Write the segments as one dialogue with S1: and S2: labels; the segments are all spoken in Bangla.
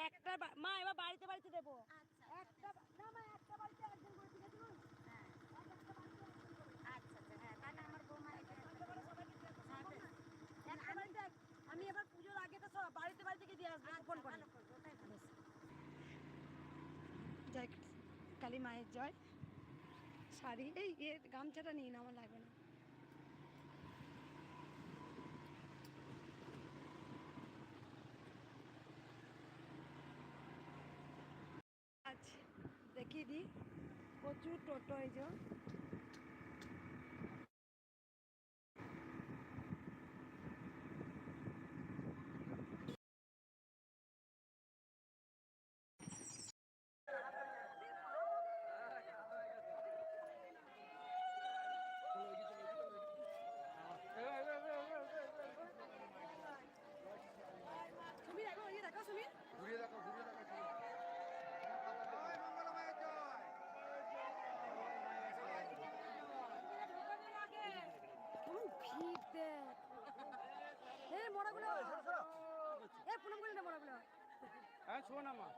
S1: একটা মা এবার বাড়িতে বাড়িতে দেবো একটা না মা একটা বাড়িতে একজন করে ঠিক আছে হ্যাঁ একটা বাড়িতে আচ্ছা হ্যাঁ তাহলে আমার বৌমা একটা বাড়িতে আমি এবার পুজোর আগে তো সব বাড়িতে বাড়িতে গিয়ে দিয়ে আসবো ফোন করে জয় কালী মায়ের জয় শাড়ি এই গামছাটা নিয়ে না আমার লাগবে না আচ্ছা দেখিয়ে দিই প্রচুর টোটো এই যে
S2: হ্যাঁ শোন আমার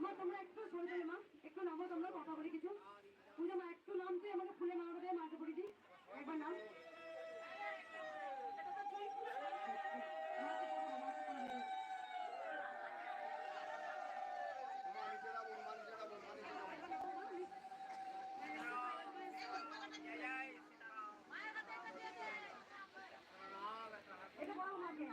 S1: মা তোমরা একটু সরে যাবে মা একটু নামো তোমরা কথা বলি কিছু পূজা মা একটু নাম তুই আমাকে ফুলে মালা দেয় মাকে পড়ি দিই একবার নাম এটা বড় মাকে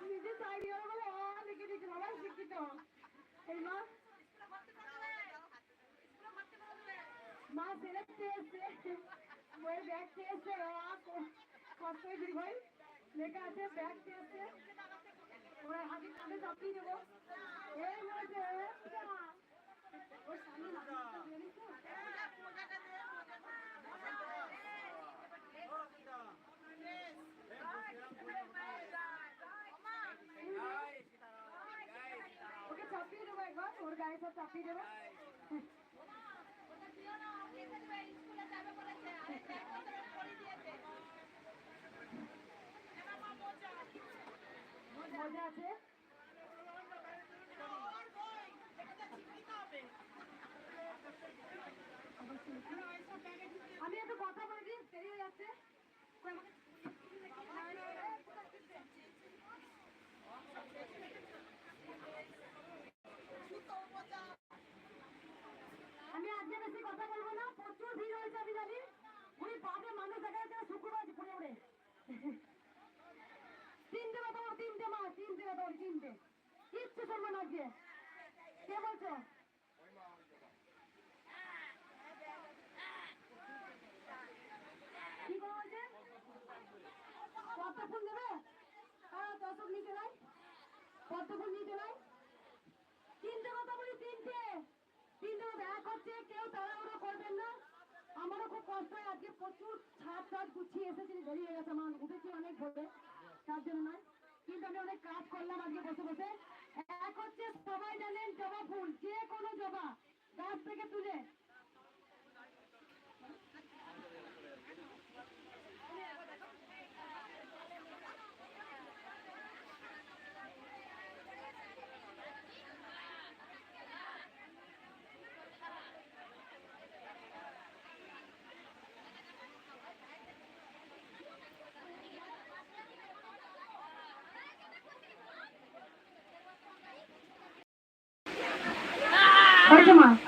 S1: নিজে সাইড হয়ে বলে লিখে দিতে বাবা শিক্ষিত এই মা সেলেক্টে এসছে বইয়ের ব্যাগতে এসছে কষ্ট দিই ভাই লেখা আছে ব্যাগতে এসছে ওরা হাতে কাঁধে চাপিয়ে দেবো এই বলছে ওর সামনে ওকে চাপিয়ে দেবো একবার ওর গায়ে সব চাপিয়ে দেবো মজা আছে আমি একটু কথা বলে দিই দেরি হয়ে যাচ্ছে আমি আজকে বেশি কথা বলবো না প্রচুর ভিড় হয়েছে আমি জানি ওই বাদে মানুষ দেখা যাচ্ছে শুক্রবার পড়ে ওড়ে তিনটে কথা বলো তিনটে মা তিনটে কথা বলি তিনটে কিচ্ছু শুনবো না আজকে কে বলছো কি বলছে কত ফুল দেবে হ্যাঁ দশক নিচে নাই কত ফুল নিচে নাই তিনটে কথা বলি তিনটে এক হচ্ছে কেউ তাড়াহুড়ো করবেন না আমারও খুব কষ্ট হয় আজকে প্রচুর ছাদ টাদ গুছিয়ে এসেছি দেরি হয়ে গেছে আমার উঠেছি অনেক ভোরে তার জন্য নয় কিন্তু আমি অনেক কাজ করলাম আজকে বসে বসে এক হচ্ছে সবাই জানেন জবা ফুল যে কোনো জবা গাছ থেকে তুলে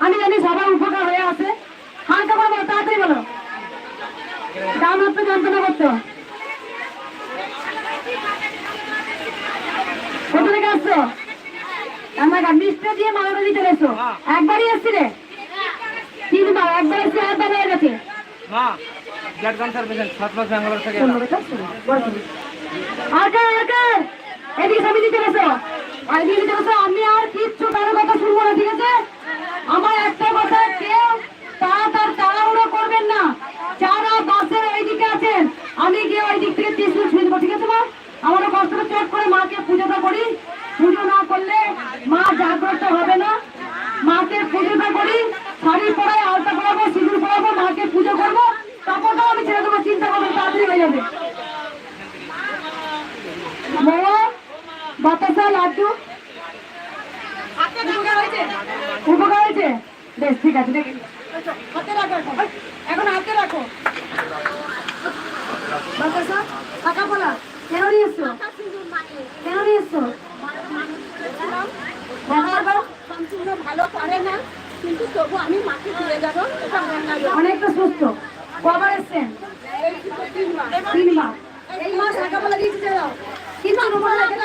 S1: আমি জানি সবার উপকার হয়ে আছে হালকা করে বলো তাড়াতাড়ি বলো দাম একটু যন্ত্রণা করতো কোথা থেকে আসছো আমার মিষ্টি দিয়ে মালদা দিতে এসো একবারই এসছি রে তিনবার একবার এসছি আর হয়ে গেছে
S2: মা ব্লাড ক্যান্সার পেশেন্ট 7 মাস ব্যাঙ্গালোর থেকে এলাম।
S1: এদিকে সবাই দিতে গেছো, এদিকে দিতে গেছো। আমি আর কিচ্ছু কারো কথা শুনবো না, ঠিক আছে? আমার একটা কথা, কেউ তাড়াহুড়ো করবেন না। যারা বাসের ওইদিকে আছেন, আমি গিয়ে ওই দিক থেকে ত্রিশূল ছুঁয়ে দেবো, ঠিক আছে মা? আমরা কষ্ট করে চট করে মাকে পুজোটা করি। পুজো না করলে মা জাগ্রত হবে না। মাকে পুজোটা করি, শাড়ি পরাই, আলতা পরাবো, সিঁদুর পরাবো, মাকে পুজো করবো, তারপরটাও আমি ছেড়ে দেবো। চিন্তা করবো, তাড়াতাড়ি হয়ে যাবে। মোয়া, বাতাসা, লাড্ডু উপকার হয়েছে? বেশ, ঠিক আছে, দেখি হাতে রাখো, এখন হাতে রাখো। বাতাসা, টাকা বলা কেন নিয়ে এসছো? কেন নিয়ে এসছো?
S3: সম্পূর্ণ ভালো পারে না, কিন্তু তবু আমি মাকে দিয়ে যাবো।
S1: অনেকটা সুস্থ। কবার এসছেন? 3 মাস। এই মাস টাকা বলা দিয়েছি, কিন্তু উপরে রেখে